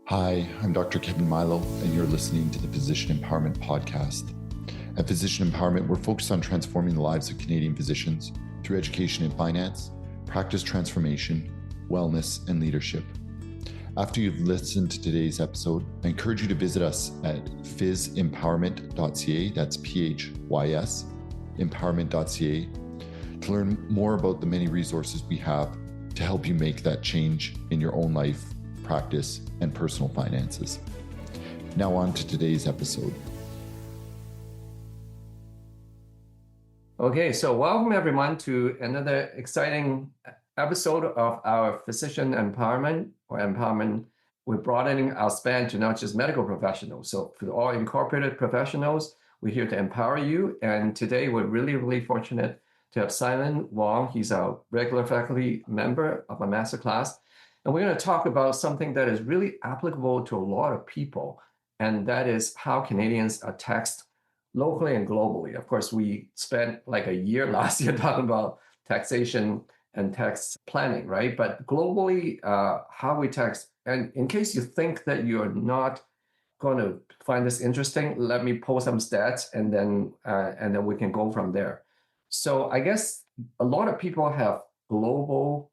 Hi, I'm Dr. Kevin Milo, and you're listening to the Physician Empowerment Podcast. At Physician Empowerment, we're focused on transforming the lives of Canadian physicians through education and finance, practice transformation, wellness, and leadership. After you've listened to today's episode, I encourage you to visit us at phys-empowerment.ca, that's PHYS, empowerment.ca, to learn more about the many resources we have to help you make that change in your own life, practice, and personal finances. Now on to today's episode. Okay, so welcome everyone to another exciting episode of our Physician Empowerment or Empowerment. We're broadening our span to not just medical professionals. So for all incorporated professionals, we're here to empower you. And today we're really fortunate to have Simon Wong. He's our regular faculty member of a Masterclass. And we're going to talk about something that is really applicable to a lot of people, and that is how Canadians are taxed locally and globally. Of course, we spent like a year last year talking about taxation and tax planning, right? But globally, how we tax. And in case you think that you're not going to find this interesting, let me post some stats, and then we can go from there. So I guess a lot of people have global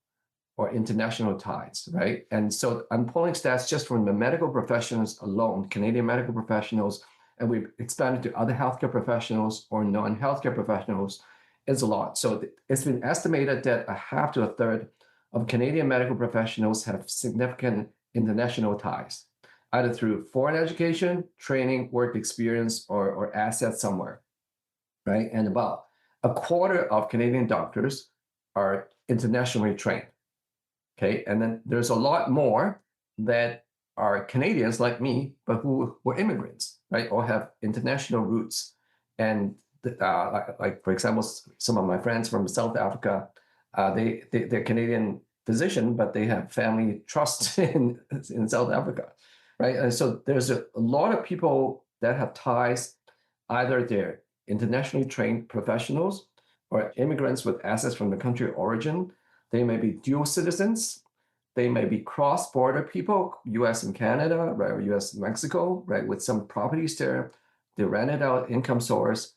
or international ties, right? And so I'm pulling stats just from the medical professionals alone, Canadian medical professionals, and we've expanded to other healthcare professionals or non-healthcare professionals. It's a lot. So it's been estimated that a half to a third of Canadian medical professionals have significant international ties, either through foreign education, training, work experience, or assets somewhere, right? And about a quarter of Canadian doctors are internationally trained. Okay, and then there's a lot more that are Canadians like me, but who were immigrants, right, or have international roots. And like for example, some of my friends from South Africa, they're Canadian physician, but they have family trusts in South Africa, right? And so there's a lot of people that have ties, either they're internationally trained professionals or immigrants with assets from the country of origin. They may be dual citizens. They may be cross-border people, US and Canada, right, or US and Mexico, right, with some properties there. They rented out income source.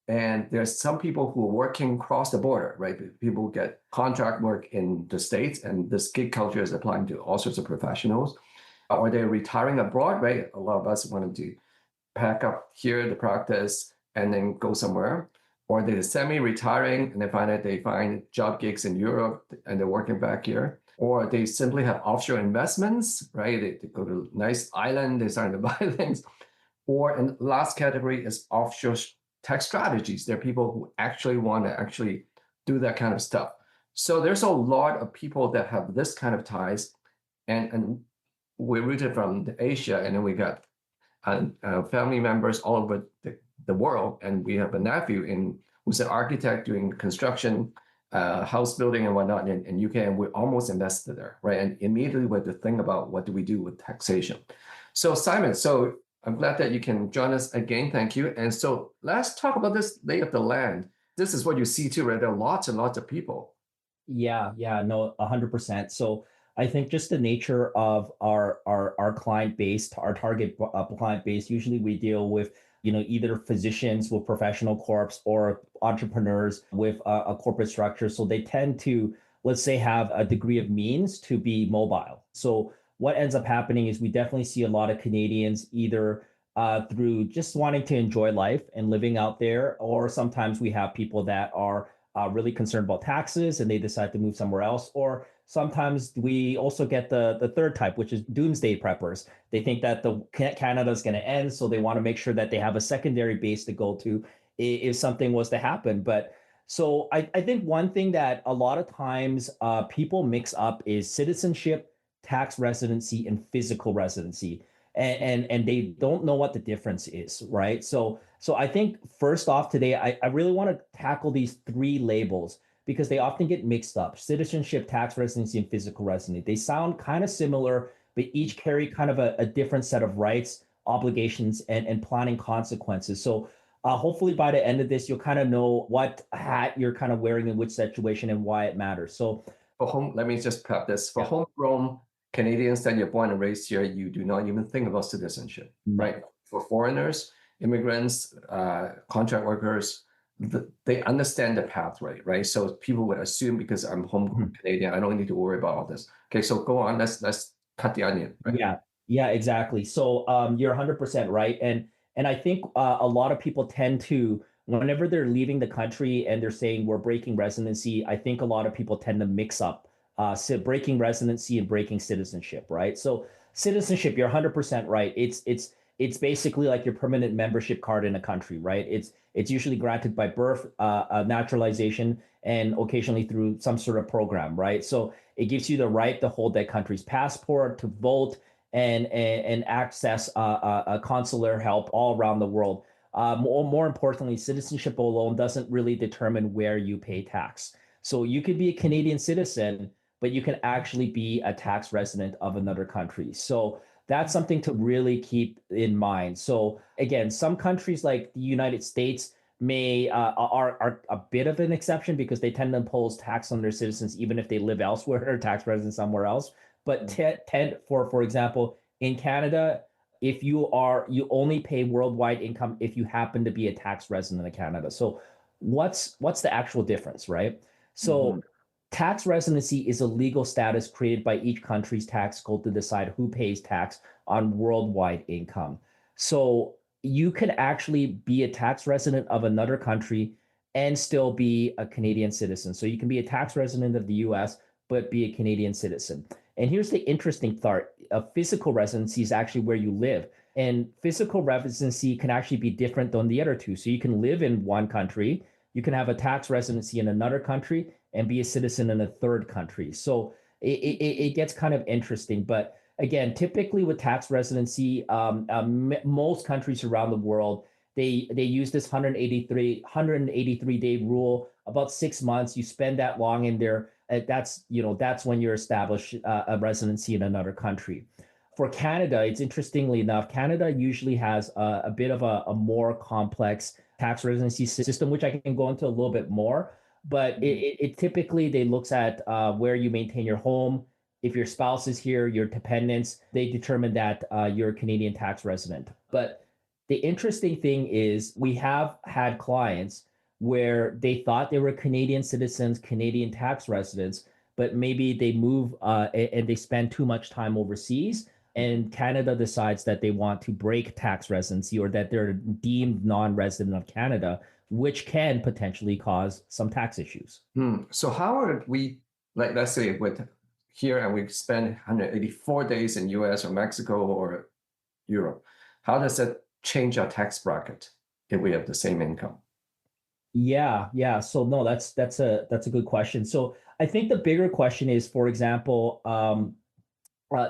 And there's some people who are working across the border, right? People get contract work in the States, and this gig culture is applying to all sorts of professionals. Or they're retiring abroad, right? A lot of us wanted to pack up here the practice and then go somewhere. Or they're semi-retiring and they find job gigs in Europe and they're working back here. Or they simply have offshore investments, right? They go to a nice island, they're starting to buy things. Or, and last category is offshore tax strategies. There are people who actually want to actually do that kind of stuff. So there's a lot of people that have this kind of ties, and we're rooted from Asia, and then we got family members all over the world. And we have a nephew who's an architect doing construction, house building and whatnot in UK, and we're almost invested there, right? And immediately we have to think about what do we do with taxation. So Simon, so I'm glad that you can join us again. Thank you. And so let's talk about this lay of the land. This is what you see too, right? There are lots and lots of people. Yeah, no, 100%. So I think just the nature of our client base, our target client base, usually we deal with, either physicians with professional corps or entrepreneurs with a corporate structure. So they tend to, let's say, have a degree of means to be mobile. So what ends up happening is we definitely see a lot of Canadians either through just wanting to enjoy life and living out there, or sometimes we have people that are really concerned about taxes and they decide to move somewhere else. Or sometimes we also get the third type, which is doomsday preppers. They think that Canada is going to end, so they want to make sure that they have a secondary base to go to if something was to happen. But so I think one thing that a lot of times people mix up is citizenship, tax residency, and physical residency. And they don't know what the difference is, right? So I think first off today, I really want to tackle these three labels because they often get mixed up: citizenship, tax residency, and physical residency. They sound kind of similar, but each carry kind of a different set of rights, obligations, and planning consequences. So hopefully by the end of this, you'll kind of know what hat you're kind of wearing in which situation and why it matters. So let me just prep this. For homegrown Canadians that you're born and raised here, you do not even think about citizenship, right? For foreigners, immigrants, contract workers, they understand the pathway, right? So people would assume because I'm homegrown Canadian, I don't need to worry about all this. Okay, so go on. Let's cut the onion. Right? Yeah, exactly. So you're 100% right, and I think a lot of people tend to, whenever they're leaving the country and they're saying we're breaking residency, I think a lot of people tend to mix up breaking residency and breaking citizenship, right? So citizenship, you're 100% right. It's basically like your permanent membership card in a country, right? It's usually granted by birth, naturalization, and occasionally through some sort of program, right? So it gives you the right to hold that country's passport, to vote, and access consular help all around the world. More importantly, citizenship alone doesn't really determine where you pay tax. So you could be a Canadian citizen, but you can actually be a tax resident of another country. So that's something to really keep in mind. So again, some countries like the United States may are a bit of an exception because they tend to impose tax on their citizens even if they live elsewhere or tax resident somewhere else. But for example, in Canada, if you only pay worldwide income if you happen to be a tax resident of Canada. So what's the actual difference, right? So tax residency is a legal status created by each country's tax code to decide who pays tax on worldwide income. So you could actually be a tax resident of another country and still be a Canadian citizen. So you can be a tax resident of the US, but be a Canadian citizen. And here's the interesting part. A physical residency is actually where you live. And physical residency can actually be different than the other two. So you can live in one country, you can have a tax residency in another country, and be a citizen in a third country. So it gets kind of interesting. But again, typically with tax residency, most countries around the world, they use this 183 day rule. About 6 months, you spend that long in there. That's when you're established a residency in another country. For Canada, it's interestingly enough, Canada usually has a bit of a more complex tax residency system, which I can go into a little bit more. But it typically they looks at where you maintain your home. If your spouse is here, your dependents, they determine that you're a Canadian tax resident. But the interesting thing is we have had clients where they thought they were Canadian citizens, Canadian tax residents, but maybe they move and they spend too much time overseas. And Canada decides that they want to break tax residency or that they're deemed non-resident of Canada, which can potentially cause some tax issues. So how would we, like, let's say with here and we spend 184 days in US or Mexico or Europe, how does that change our tax bracket if we have the same income? Yeah. So no, that's a good question. So I think the bigger question is, for example,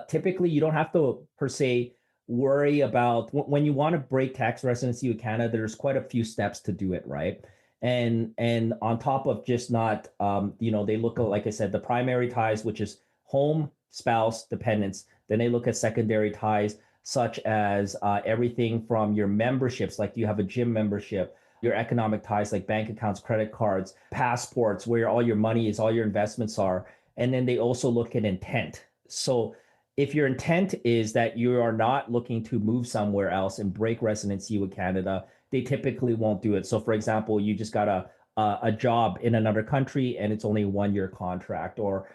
typically you don't have to per se worry about when you want to break tax residency with Canada. There's quite a few steps to do it, right? And on top of just not, they look at, like I said, the primary ties, which is home, spouse, dependents. Then they look at secondary ties, such as everything from your memberships, like do you have a gym membership, your economic ties like bank accounts, credit cards, passports, where all your money is, all your investments are. And then they also look at intent. So if your intent is that you are not looking to move somewhere else and break residency with Canada, they typically won't do it. So for example, you just got a job in another country and it's only a 1-year contract, or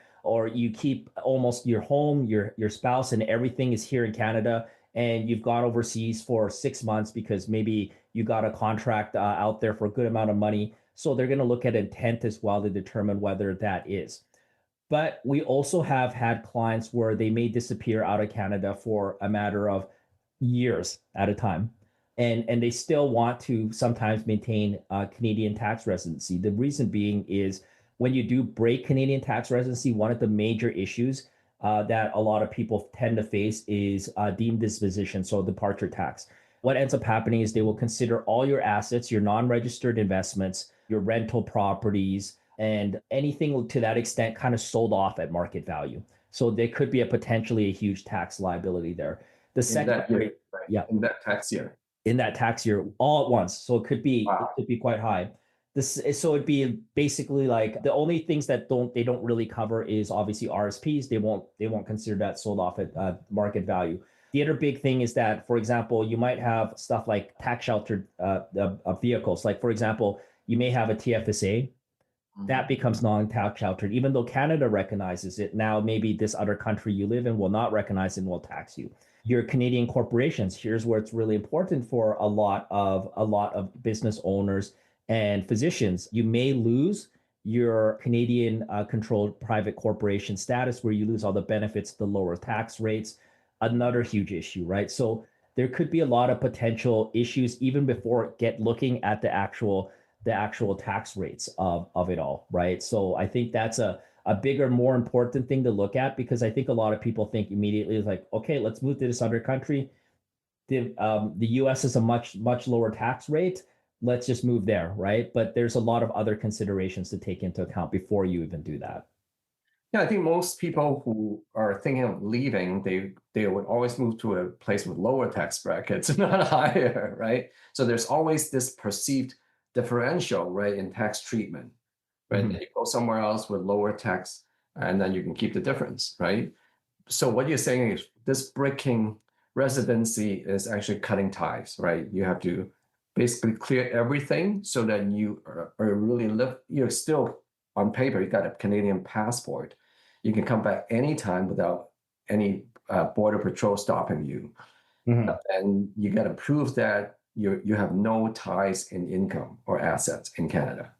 you keep almost your home, your spouse, and everything is here in Canada, and you've gone overseas for 6 months because maybe you got a contract out there for a good amount of money. So they're going to look at intent as well to determine whether that is. But we also have had clients where they may disappear out of Canada for a matter of years at a time. And they still want to sometimes maintain Canadian tax residency. The reason being is when you do break Canadian tax residency, one of the major issues that a lot of people tend to face is deemed disposition, so departure tax. What ends up happening is they will consider all your assets, your non-registered investments, your rental properties, and anything to that extent kind of sold off at market value. So there could be potentially a huge tax liability there. The second, in that tax year, in that tax year, all at once. So it could be quite high. So it'd be basically like the only things that they don't really cover is obviously RSPs. They won't consider that sold off at market value. The other big thing is that, for example, you might have stuff like tax sheltered vehicles. Like, for example, you may have a TFSA that becomes non-tax sheltered, even though Canada recognizes it. Now, maybe this other country you live in will not recognize it and will tax you. Your Canadian corporations, here's where it's really important for a lot of business owners and physicians. You may lose your Canadian controlled private corporation status, where you lose all the benefits, the lower tax rates, another huge issue, right? So there could be a lot of potential issues even before looking at the actual tax rates of it all, right? So I think that's a bigger, more important thing to look at, because I think a lot of people think immediately like, okay, let's move to this other country. The US is a much lower tax rate. Let's just move there, right? But there's a lot of other considerations to take into account before you even do that. Yeah, I think most people who are thinking of leaving, they would always move to a place with lower tax brackets, not higher, right? So there's always this perceived differential, right, in tax treatment, right? Mhm. You go somewhere else with lower tax, and then you can keep the difference, right? So what you're saying is this breaking residency is actually cutting ties, right? You have to basically clear everything so that you are really you're still on paper, you got a Canadian passport. You can come back anytime without any border patrol stopping you. Mhm. And you got to prove that you have no ties in income or assets in Canada.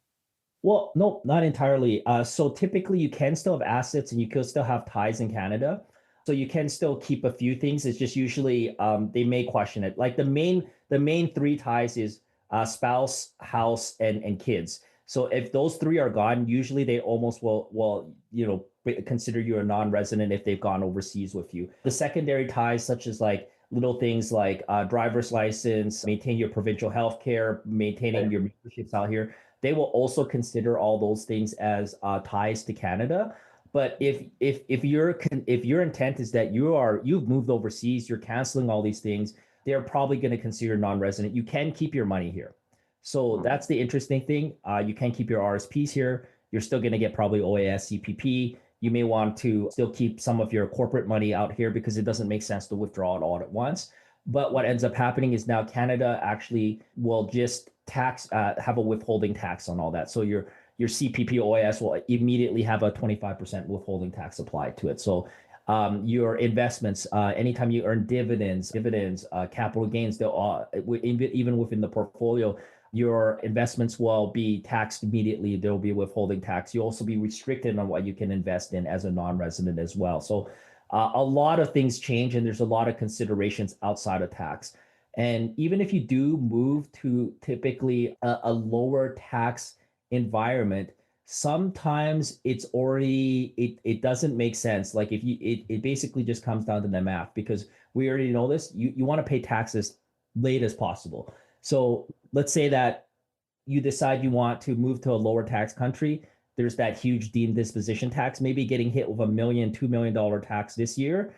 Well, no, not entirely. So typically you can still have assets and you can still have ties in Canada. So you can still keep a few things. It's just usually they may question it. Like the main three ties is spouse, house, and kids. So if those three are gone, usually they almost will consider you a non-resident if they've gone overseas with you. The secondary ties, such as like little things like driver's license, maintain your provincial health care, maintaining your memberships out here, they will also consider all those things as ties to Canada. But if your intent is that you've moved overseas, you're canceling all these things, they're probably going to consider non-resident. You can keep your money here, so that's the interesting thing. You can keep your RSPs here. You're still going to get probably OAS, CPP. You may want to still keep some of your corporate money out here because it doesn't make sense to withdraw it all at once. But what ends up happening is now Canada actually will just have a withholding tax on all that. So your CPP OAS will immediately have a 25% withholding tax applied to it. So your investments, anytime you earn dividends, capital gains, they'll even within the portfolio, your investments will be taxed immediately. There will be a withholding tax. You'll also be restricted on what you can invest in as a non-resident as well. So a lot of things change, and there's a lot of considerations outside of tax. And even if you do move to typically a lower tax environment, sometimes it doesn't make sense. Like if it basically just comes down to the math, because we already know this. You want to pay taxes late as possible. So let's say that you decide you want to move to a lower tax country. There's that huge deemed disposition tax. Maybe getting hit with $1 million, $2 million tax this year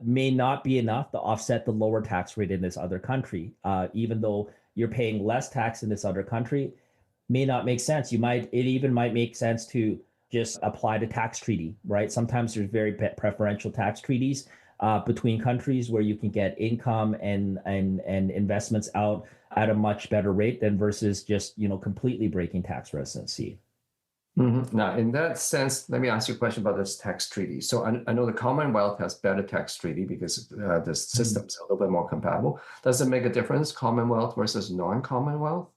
may not be enough to offset the lower tax rate in this other country. Even though you're paying less tax in this other country, may not make sense. It even might make sense to just apply the tax treaty, right? Sometimes there's very preferential tax treaties between countries where you can get income and investments out at a much better rate than versus just completely breaking tax residency. Now, in that sense, let me ask you a question about this tax treaty. So I know the Commonwealth has better tax treaty because the systems are a little bit more compatible. Does it make a difference, Commonwealth versus non-Commonwealth?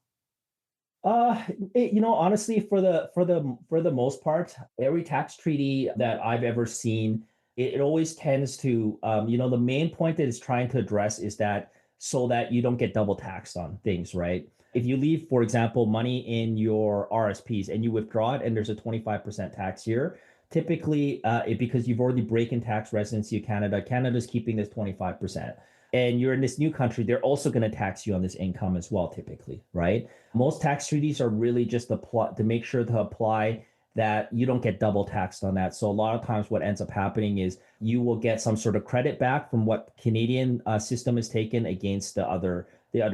Honestly, for the most part, every tax treaty that I've ever seen, it always tends to, the main point that it's trying to address is that so that you don't get double taxed on things, right? If you leave, for example, money in your RSPs and you withdraw it and there's a 25% tax here, typically, because you've already breaking tax residency of Canada, Canada's keeping this 25%. And you're in this new country, they're also going to tax you on this income as well, typically, right? Most tax treaties are really just to make sure to apply that you don't get double taxed on that. So a lot of times what ends up happening is you will get some sort of credit back from what Canadian system is taken against the other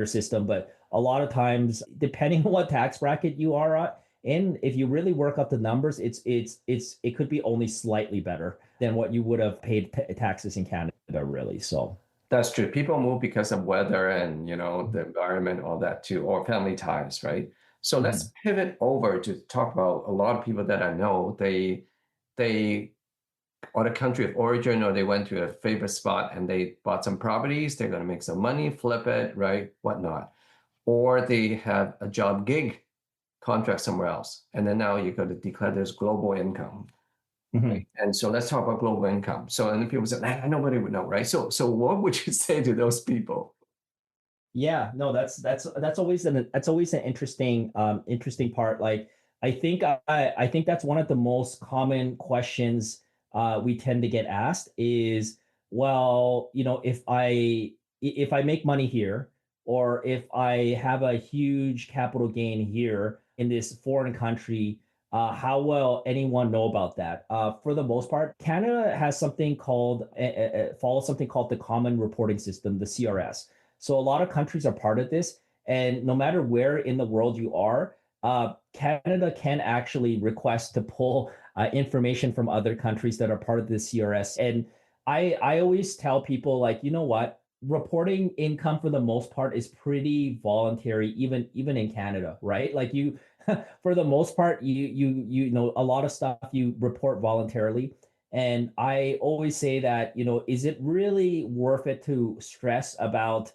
system. But a lot of times, depending on what tax bracket you are in, if you really work up the numbers, it could be only slightly better than what you would have paid taxes in Canada, really. So That's true. People move because of weather and, the environment, all that too, or family ties, right? So let's pivot over to talk about a lot of people that I know. They or the country of origin, or they went to a favorite spot and they bought some properties. They're going to make some money, flip it, right? Whatnot. Or they have a job gig contract somewhere else. And then now you got to declare this global income. Right? And so let's talk about global income. So, and then people say, nobody would know, right? So what would you say to those people? Yeah, no, that's always an interesting part. Like I think that's one of the most common questions we tend to get asked is, well, if I make money here, or if I have a huge capital gain here in this foreign country, how will anyone know about that? For the most part, Canada has something called follows something called the Common Reporting System, the CRS. So a lot of countries are part of this, and no matter where in the world you are, Canada can actually request to pull information from other countries that are part of the CRS. And I always tell people, like, you know what, reporting income for the most part is pretty voluntary, even in Canada, right? Like you, for the most part, you know a lot of stuff you report voluntarily. And I always say that, is it really worth it to stress about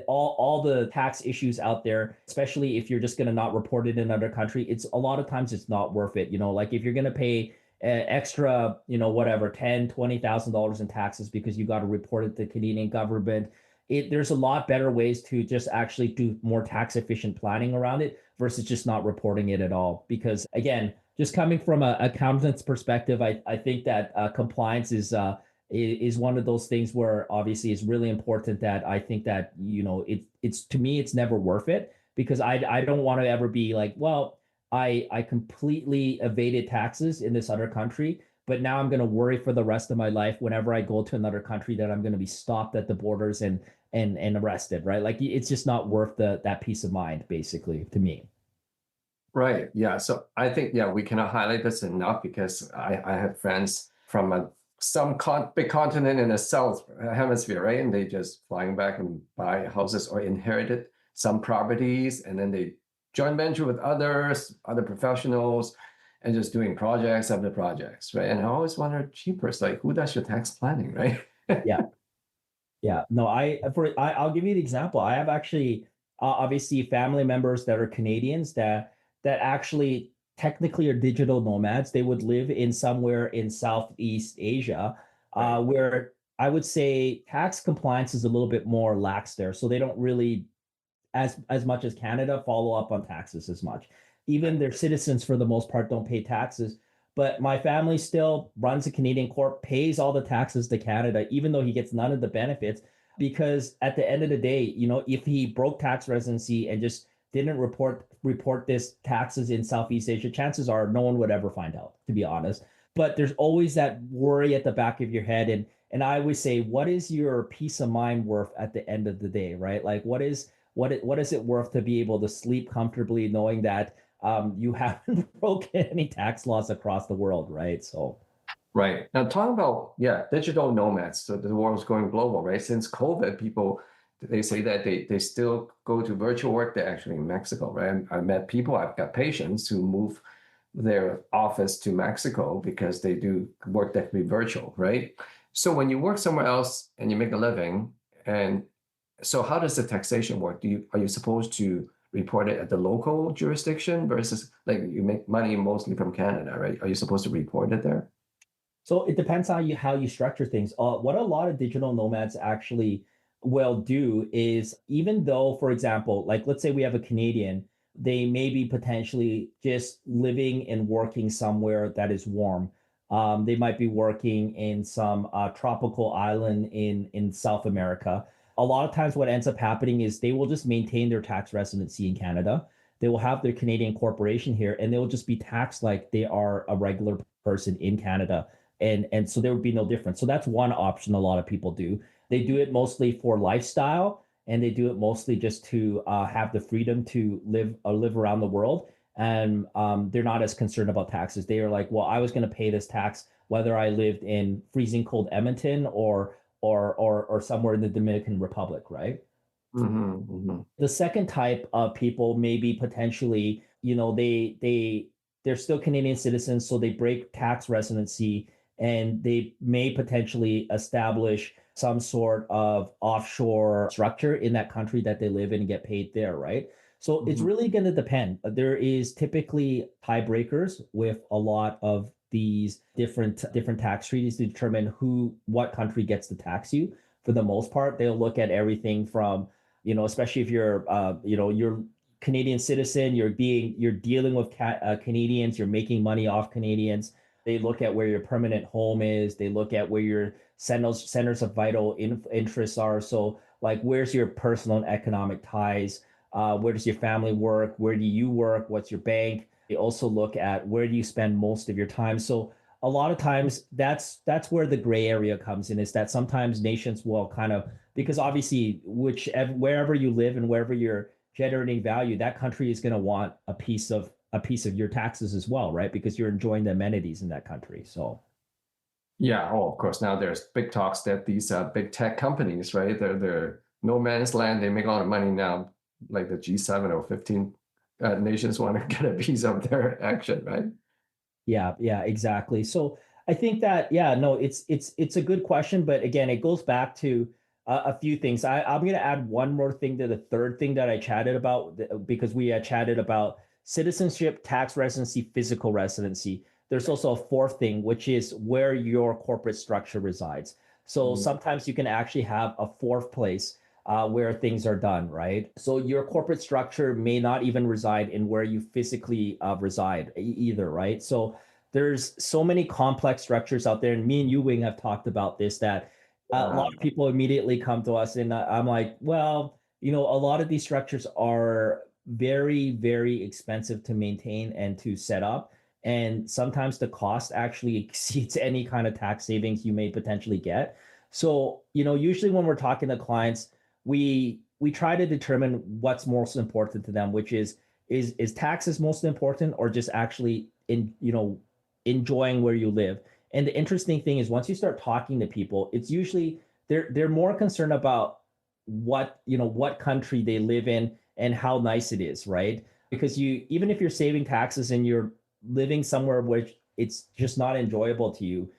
all the tax issues out there, especially if you're just going to not report it in another country? It's a lot of times it's not worth it. Like if you're going to pay extra, whatever, $10,000, $20,000 in taxes because you got to report it to the Canadian government. There's a lot better ways to just actually do more tax efficient planning around it versus just not reporting it at all. Because again, just coming from an accountant's perspective, I think that compliance is one of those things where obviously it's really important that I think that, it's to me, it's never worth it, because I don't want to ever be like, well, I completely evaded taxes in this other country, but now I'm going to worry for the rest of my life whenever I go to another country that I'm going to be stopped at the borders and arrested, right? Like it's just not worth that peace of mind, basically, to me. Right. Yeah. So I think, we cannot highlight this enough, because I have friends from some big continent in the south hemisphere, right? And they just flying back and buy houses or inherited some properties, and then they joint venture with other professionals, and just doing projects after projects, right? And I always wonder, cheapers, like who does your tax planning, right? Yeah. Yeah, no, I'll give you the example. I have actually obviously family members that are Canadians that actually technically are digital nomads. They would live in somewhere in Southeast Asia, Right. where I would say tax compliance is a little bit more lax there. So they don't really, as much as Canada, follow up on taxes as much. Even their citizens, for the most part, don't pay taxes. But my family still runs a Canadian corp, pays all the taxes to Canada, even though he gets none of the benefits. Because at the end of the day, if he broke tax residency and just didn't report this taxes in Southeast Asia, chances are no one would ever find out, to be honest. But there's always that worry at the back of your head. And I always say, what is your peace of mind worth at the end of the day, right? Like what is it worth to be able to sleep comfortably knowing that you haven't broken any tax laws across the world, right? So, Right. Now, talking about, digital nomads. So the world's going global, right? Since COVID, people, they say that they still go to virtual work. They're actually in Mexico, right? I met people, I've got patients who move their office to Mexico because they do work that can be virtual, right? So when you work somewhere else and you make a living, and so how does the taxation work? Are you supposed to report it at the local jurisdiction versus, like, you make money mostly from Canada, right? Are you supposed to report it there? so it depends how you structure things. What a lot of digital nomads actually will do is, even though, for example, like let's say we have a Canadian, they may be potentially just living and working somewhere that is warm. They might be working in some tropical island in South America. A lot of times, what ends up happening is they will just maintain their tax residency in Canada. They will have their Canadian corporation here, and they will just be taxed like they are a regular person in Canada, and so there would be no difference. So that's one option a lot of people do. They do it mostly for lifestyle, and they do it mostly just to have the freedom to live around the world. And they're not as concerned about taxes. They are like, well, I was going to pay this tax whether I lived in freezing cold Edmonton or somewhere in the Dominican Republic, right? The second type of people maybe potentially, they're still Canadian citizens, so they break tax residency and they may potentially establish some sort of offshore structure in that country that they live in and get paid there, right? So it's really going to depend. There is typically tiebreakers with a lot of these different tax treaties to determine what country gets to tax you. For the most part, they'll look at everything from, especially if you're Canadian citizen, you're dealing with Canadians, you're making money off Canadians. They look at where your permanent home is. They look at where your centers of vital interests are. So, like, where's your personal and economic ties? Where does your family work? Where do you work? What's your bank? They also look at where do you spend most of your time. So a lot of times that's where the gray area comes in, is that sometimes nations will kind of, because obviously wherever you live and wherever you're generating value, that country is going to want a piece of your taxes as well, right? Because you're enjoying the amenities in that country. So yeah, oh, of course. Now there's big talks that these big tech companies, right? They're no man's land. They make a lot of money now, like the G7 or 15 nations want to get a piece of their action, right? yeah, exactly. So I think that, yeah, no, it's a good question, but again, it goes back to a few things. I'm going to add one more thing to the third thing that I chatted about, because we had chatted about citizenship, tax residency, physical residency. There's also a fourth thing, which is where your corporate structure resides. So sometimes you can actually have a fourth place where things are done, right? So your corporate structure may not even reside in where you physically reside either, right? So there's so many complex structures out there, and me and you, Wing, have talked about this, that a lot of people immediately come to us, and I'm like, well, a lot of these structures are very, very expensive to maintain and to set up. And sometimes the cost actually exceeds any kind of tax savings you may potentially get. So, usually when we're talking to clients, we try to determine what's most important to them, which is taxes most important, or just actually enjoying where you live. And the interesting thing is, once you start talking to people, it's usually they're more concerned about what country they live in and how nice it is, right? Because even if you're saving taxes and you're living somewhere which it's just not enjoyable to you,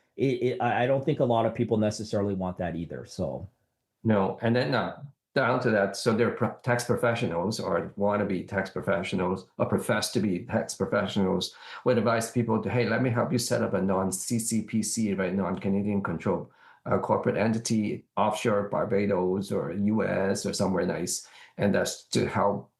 I don't think a lot of people necessarily want that either. So No, and then down to that, so they're tax professionals or want to be tax professionals or profess to be tax professionals, would advise people to, hey, let me help you set up a non-CCPC, right, non-Canadian control corporate entity offshore, Barbados or US or somewhere nice, and that's to help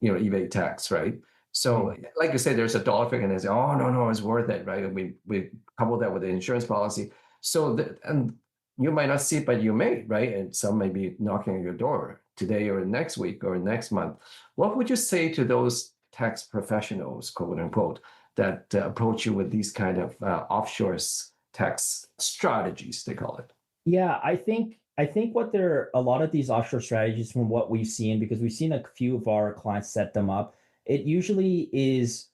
evade tax, right? So, like you say, there's a dollar figure, and they say, "Oh, no, it's worth it," right? And we couple that with the insurance policy. So, and you might not see it, but you may, right? And some may be knocking at your door today or next week or next month. What would you say to those tax professionals, quote unquote, that approach you with these kind of offshore tax strategies, they call it? yeah, I think what there a lot of these offshore strategies, from what we've seen, because we've seen a few of our clients set them up, it usually is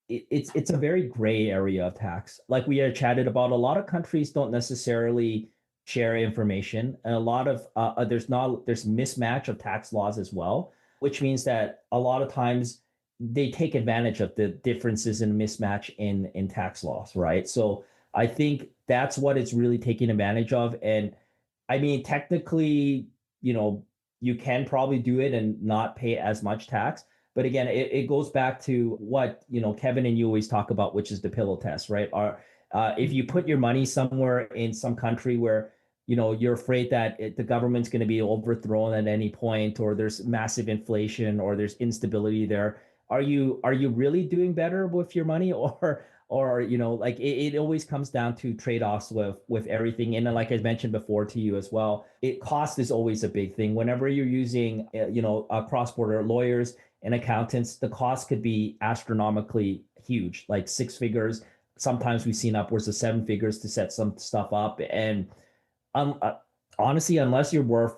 it's a very gray area of tax. Like we had chatted about, a lot of countries don't necessarily share information, and a lot of there's mismatch of tax laws as well, which means that a lot of times they take advantage of the differences and mismatch in tax laws, right? So I think that's what it's really taking advantage of. And I mean, technically, you can probably do it and not pay as much tax. But again, it goes back to what, Kevin and you always talk about, which is the pillow test, right? If you put your money somewhere in some country where, you're afraid that the government's going to be overthrown at any point, or there's massive inflation, or there's instability there, are you really doing better with your money? Or like it always comes down to trade-offs with everything. And then, like I mentioned before to you as well, cost is always a big thing whenever you're using cross-border lawyers and accountants. The cost could be astronomically huge, like six figures. Sometimes we've seen upwards of seven figures to set some stuff up. And um, uh, honestly, unless you're worth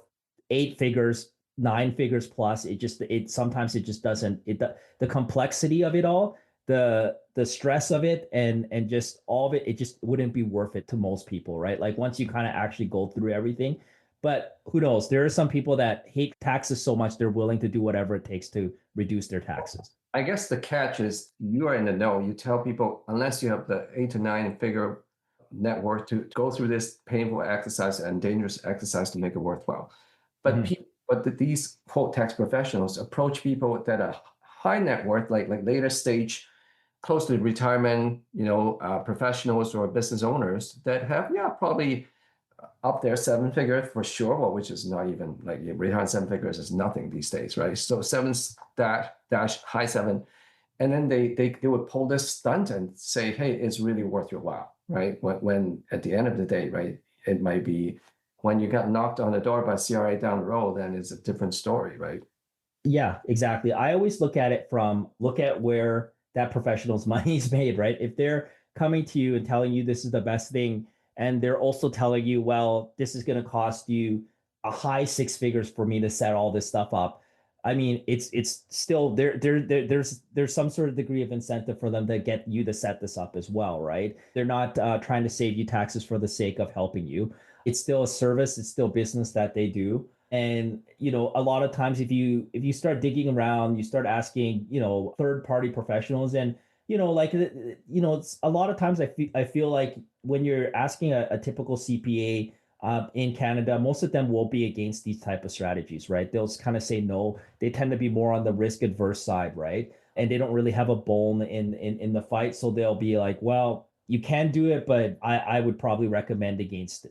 eight figures, nine figures plus, it sometimes it just doesn't, the complexity of it all, the stress of it, and just all of it, it just wouldn't be worth it to most people, right? Like once you kind of actually go through everything. But who knows? There are some people that hate taxes so much they're willing to do whatever it takes to reduce their taxes. I guess the catch is you are in the know. You tell people, unless you have the 8 to 9 figure net worth to go through this painful exercise and dangerous exercise to make it worthwhile. But these quote tax professionals approach people that are high net worth, like later stage, close to retirement, professionals or business owners that have probably up there 7 figure for sure, well, which is not even like retirement 7 figures is nothing these days, right? So seven dash high seven, and then they would pull this stunt and say, hey, it's really worth your while, right? When at the end of the day, right, it might be when you got knocked on the door by CRA down the road, then it's a different story, right? Yeah, exactly. I always look at where that professional's money is made, right? If they're coming to you and telling you this is the best thing, and they're also telling you, well, this is going to cost you a high six figures for me to set all this stuff up. I mean, it's still there's some sort of degree of incentive for them to get you to set this up as well, right? They're not trying to save you taxes for the sake of helping you. It's still a service. It's still business that they do. And a lot of times if you start digging around, you start asking third party professionals, and it's a lot of times I feel like when you're asking a typical CPA in Canada, most of them will be against these type of strategies, right? They'll kind of say no. They tend to be more on the risk adverse side, right? And they don't really have a bone in the fight, so they'll be like, well, you can do it, but I would probably recommend against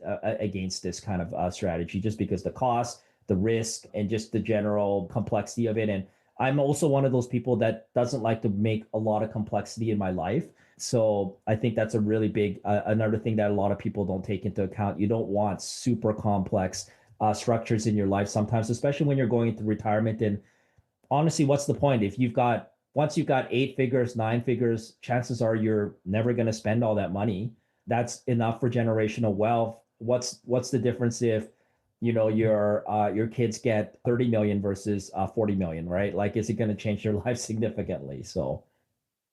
this kind of strategy, just because the cost, the risk, and just the general complexity of it. And I'm also one of those people that doesn't like to make a lot of complexity in my life. So I think that's a really big, another thing that a lot of people don't take into account. You don't want super complex structures in your life sometimes, especially when you're going into retirement. And honestly, what's the point? Once you've got 8 figures, 9 figures, chances are you're never going to spend all that money. That's enough for generational wealth. What's the difference if your kids get 30 million versus 40 million, right? Like, is it going to change your life significantly? So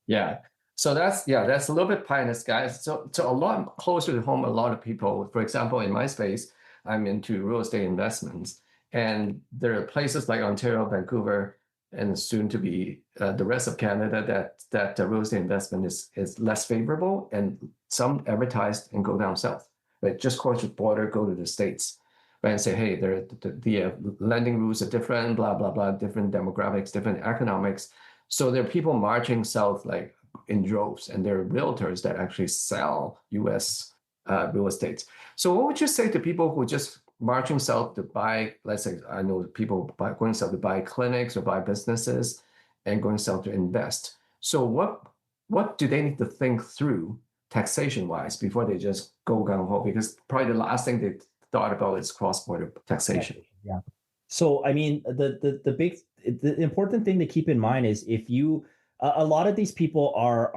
Yeah. So that's a little bit pie in the sky. So a lot closer to home, a lot of people, for example, in my space, I'm into real estate investments. And there are places like Ontario, Vancouver, and soon to be the rest of Canada that real estate investment is less favorable, and some advertised and go down south, right? Just cross the border, go to the States, right? And say, hey, the lending rules are different, blah, blah, blah, different demographics, different economics. So there are people marching south like in droves, and there are realtors that actually sell U.S. Real estate. So what would you say to people who just marching south to buy, let's say, I know people going south to buy clinics or buy businesses and going south to invest. So what do they need to think through taxation-wise before they just go gung-ho? Because probably the last thing they thought about is cross-border taxation. yeah. So I mean, the important thing to keep in mind is if you a lot of these people are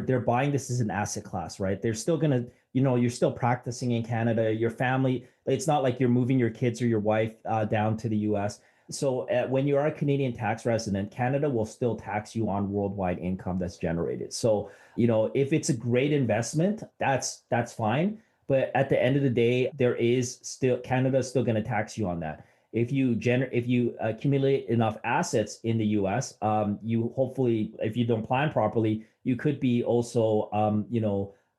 they're buying this as an asset class, right? They're still gonna, you're still practicing in Canada. Your family, it's not like you're moving your kids or your wife down to the U.S. So when you are a Canadian tax resident, Canada will still tax you on worldwide income that's generated. So if it's a great investment, that's fine. But at the end of the day, Canada is still going to tax you on that. If you accumulate enough assets in the U.S., you hopefully, if you don't plan properly, you could be also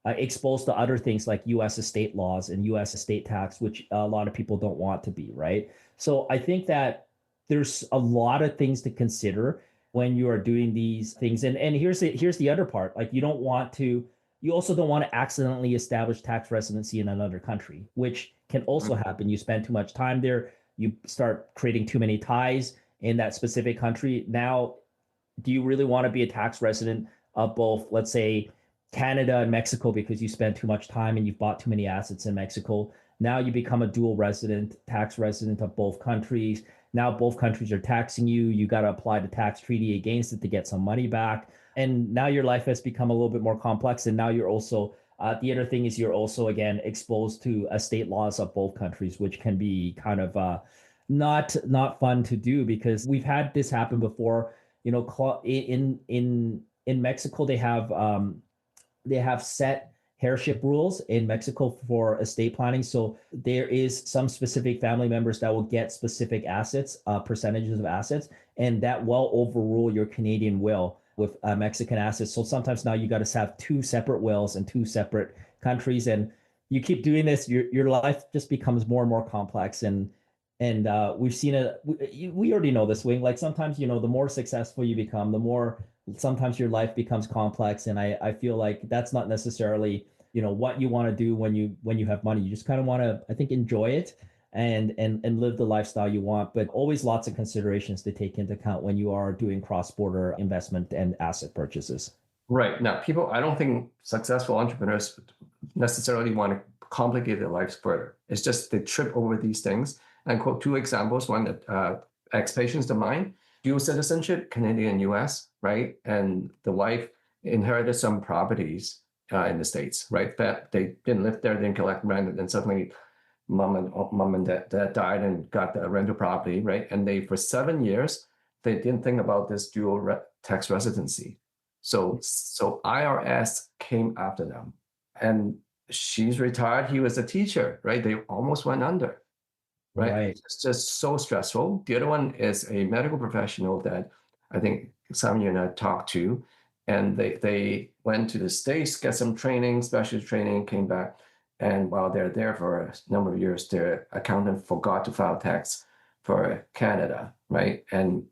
exposed to other things like U.S. estate laws and U.S. estate tax, which a lot of people don't want to be, right? So I think that there's a lot of things to consider when you are doing these things. And here's the other part. Like, you also don't want to accidentally establish tax residency in another country, which can also happen. You spend too much time there, you start creating too many ties in that specific country. Now, do you really want to be a tax resident of both, let's say, Canada and Mexico, because you spend too much time and you've bought too many assets in Mexico? Now you become a dual tax resident of both countries. Now both countries are taxing you. You got to apply the tax treaty against it to get some money back. And now your life has become a little bit more complex. And now you're also, the other thing is you're also, again, exposed to estate laws of both countries, which can be kind of not fun to do because we've had this happen before. You know, in Mexico they have set heirship rules in Mexico for estate planning. So there is some specific family members that will get specific assets, percentages of assets, and that will overrule your Canadian will with Mexican assets. So sometimes now you got to have two separate wills in two separate countries, and you keep doing this, your life just becomes more and more complex. And we've seen it. We already know this, Wing. Like sometimes, you know, the more successful you become, the more sometimes your life becomes complex. And I feel like that's not necessarily, you know, what you want to do when you have money. You just kind of want to, I think, enjoy it and live the lifestyle you want. But always lots of considerations to take into account when you are doing cross-border investment and asset purchases. Right. Now, I don't think successful entrepreneurs necessarily want to complicate their lives further. It's just they trip over these things. And I quote two examples, one that ex-patients to mine, dual citizenship, Canadian, US, right? And the wife inherited some properties in the States, right? That they didn't live there, didn't collect rent, and then suddenly mom and dad died and got the rental property, right? And they, for 7 years, they didn't think about this dual tax residency. So IRS came after them. And she's retired. He was a teacher, right? They almost went under. Right. It's just so stressful. The other one is a medical professional that I think Simon, you and I talked to, and they went to the States, get some training, special training, came back. And while they're there for a number of years, their accountant forgot to file tax for Canada, right? And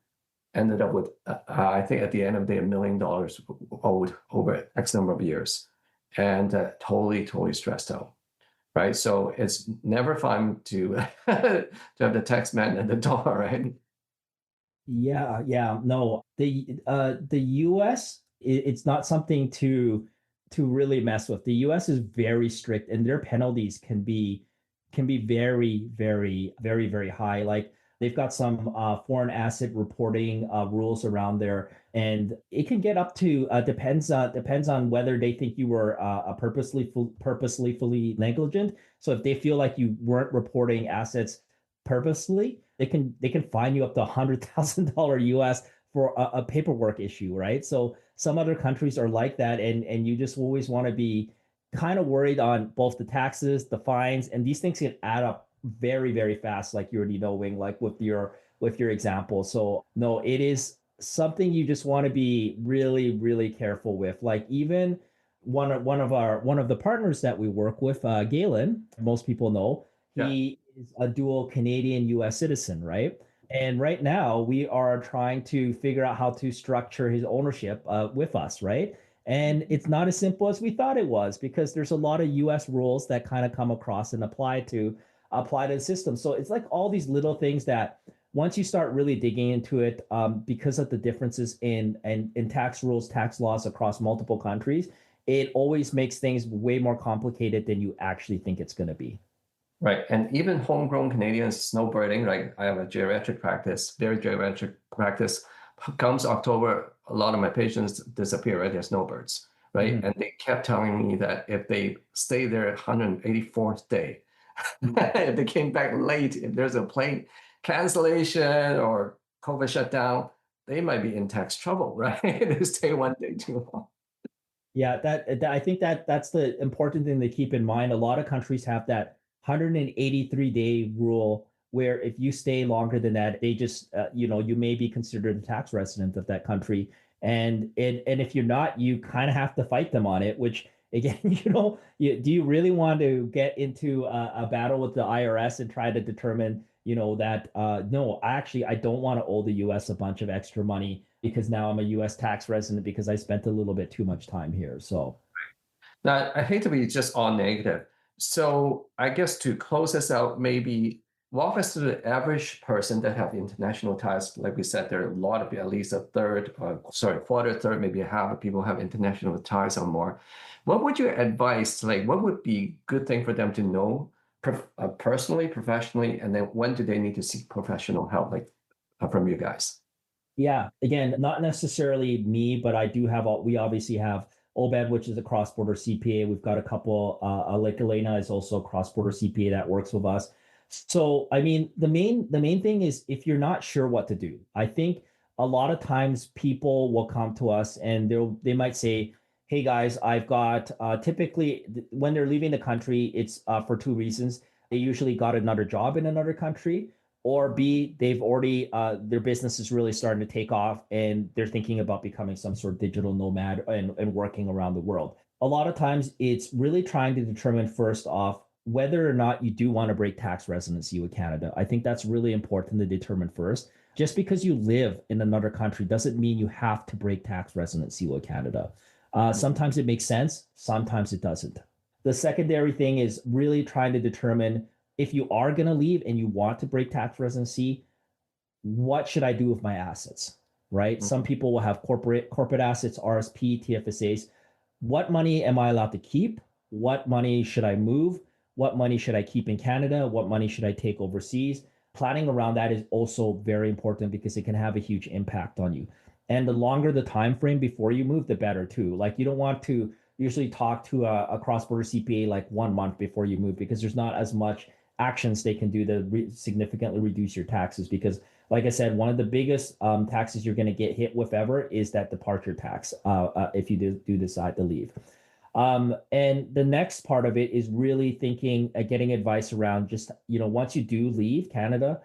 ended up with, I think at the end of the day, $1 million owed over X number of years. And totally stressed out. Right. So it's never fun to to have the tax man at the door, right? Yeah. No, the US, it's not something to really mess with. The US is very strict, and their penalties can be very high. Like they've got some foreign asset reporting rules around there, and it can get up to depends on whether they think you were purposely negligent. So if they feel like you weren't reporting assets purposely, they can fine you up to $100,000 US for a paperwork issue, right? So some other countries are like that, and you just always want to be kind of worried on both the taxes, the fines, and these things can add up very fast, like you already knowing, like with your example. So no, it is something you just want to be really careful with. Like even one of the partners that we work with, Galen, most people know, Yeah. he is a dual Canadian US citizen, right? And right now we are trying to figure out how to structure his ownership with us, right? And it's not as simple as we thought it was because there's a lot of US rules that kind of come across and apply to the system. So it's like all these little things that once you start really digging into it, because of the differences in tax rules, tax laws across multiple countries, it always makes things way more complicated than you actually think it's going to be. Right. And even homegrown Canadians snowbirding, like I have a geriatric practice, very geriatric practice. Comes October, a lot of my patients disappear, right? They're snowbirds, right? Mhm. And they kept telling me that if they stay there 184th day, if they came back late, if there's a plane cancellation or COVID shutdown, they might be in tax trouble, right? They stay one day too long. Yeah, I think that's the important thing to keep in mind. A lot of countries have that 183-day rule where if you stay longer than that, they just you may be considered a tax resident of that country, and if you're not, you kind of have to fight them on it. Which again, do you really want to get into a battle with the IRS and try to determine that no, actually I don't want to owe the US a bunch of extra money because now I'm a US tax resident because I spent a little bit too much time here. So Now, I hate to be just all negative. So I guess to close this out, maybe walk us through the average person that have international ties. Like we said, there are a lot of, at least a third, quarter, third, maybe a half of people have international ties or more. What would you advise, like what would be good thing for them to know personally, professionally, and then when do they need to seek professional help, like from you guys? yeah, again, not necessarily me, but we obviously have Obed, which is a cross-border CPA. We've got a couple, like Elena is also a cross-border CPA that works with us. So, I mean, the main thing is if you're not sure what to do, I think a lot of times people will come to us and they might say, "Hey guys, I've got typically when they're leaving the country, it's for two reasons. They usually got another job in another country, or B, they've already their business is really starting to take off and they're thinking about becoming some sort of digital nomad and working around the world. A lot of times it's really trying to determine first off whether or not you do want to break tax residency with Canada. I think that's really important to determine first. Just because you live in another country doesn't mean you have to break tax residency with Canada. Sometimes it makes sense, sometimes it doesn't. The secondary thing is really trying to determine if you are going to leave and you want to break tax residency, what should I do with my assets? Right? Some people will have corporate assets, RSP, TFSAs. What money am I allowed to keep? What money should I move? What money should I keep in Canada? What money should I take overseas? Planning around that is also very important because it can have a huge impact on you. And the longer the time frame before you move, the better too. Like you don't want to usually talk to a cross-border CPA like 1 month before you move because there's not as much actions they can do to significantly reduce your taxes. Because like I said, one of the biggest taxes you're going to get hit with ever is that departure tax if you do decide to leave. And the next part of it is really thinking, getting advice around just, once you do leave Canada,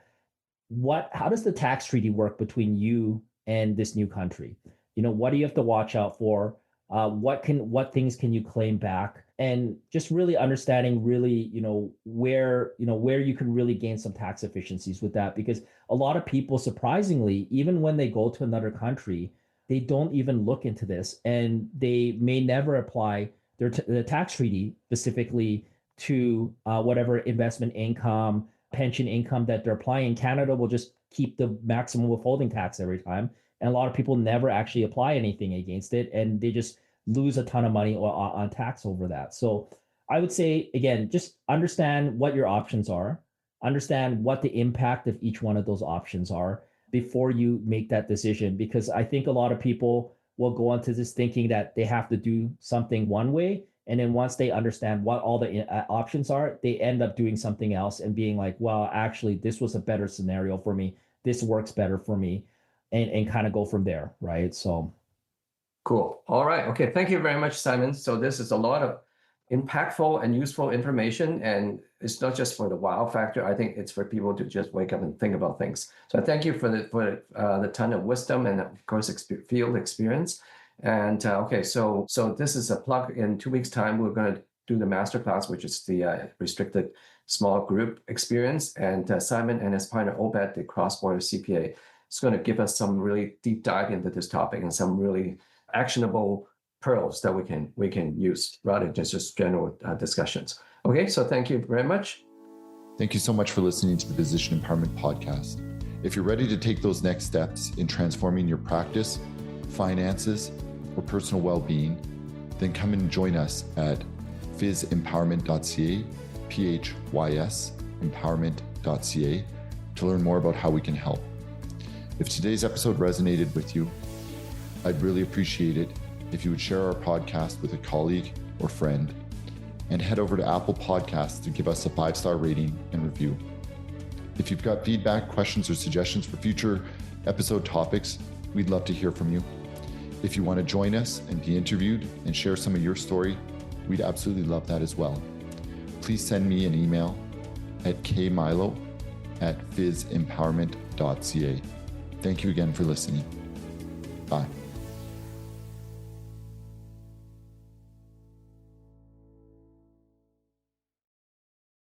how does the tax treaty work between you and this new country? What do you have to watch out for? What things can you claim back? And just really understanding where you can really gain some tax efficiencies with that, because a lot of people, surprisingly, even when they go to another country, they don't even look into this and they may never apply the tax treaty specifically to whatever investment income, pension income that they're applying. In Canada will just keep the maximum withholding tax every time. And a lot of people never actually apply anything against it. And they just lose a ton of money on tax over that. So I would say, again, just understand what your options are, understand what the impact of each one of those options are before you make that decision. Because I think a lot of people will go into this thinking that they have to do something one way. And then once they understand what all the options are, they end up doing something else and being like, well, actually, this was a better scenario for me. This works better for me, and kind of go from there. Right. So. Cool. All right. Okay. Thank you very much, Simon. So this is a lot of impactful and useful information, and it's not just for the wow factor. I think it's for people to just wake up and think about things. So thank you for the ton of wisdom and of course field experience. And okay, so this is a plug. In 2 weeks' time, we're going to do the masterclass, which is the restricted small group experience. And Simon and his partner Obed, the cross-border CPA, is going to give us some really deep dive into this topic and some really actionable pearls that we can use rather than just general discussions. Okay, so thank you very much. Thank you so much for listening to the Physician Empowerment Podcast. If you're ready to take those next steps in transforming your practice, finances, or personal well-being, then come and join us at phys-empowerment.ca, PHYS empowerment.ca, to learn more about how we can help. If today's episode resonated with you, I'd really appreciate it if you would share our podcast with a colleague or friend, and head over to Apple Podcasts to give us a 5-star rating and review. If you've got feedback, questions, or suggestions for future episode topics, we'd love to hear from you. If you want to join us and be interviewed and share some of your story, we'd absolutely love that as well. Please send me an email at kmilo@phys-empowerment.ca. Thank you again for listening. Bye.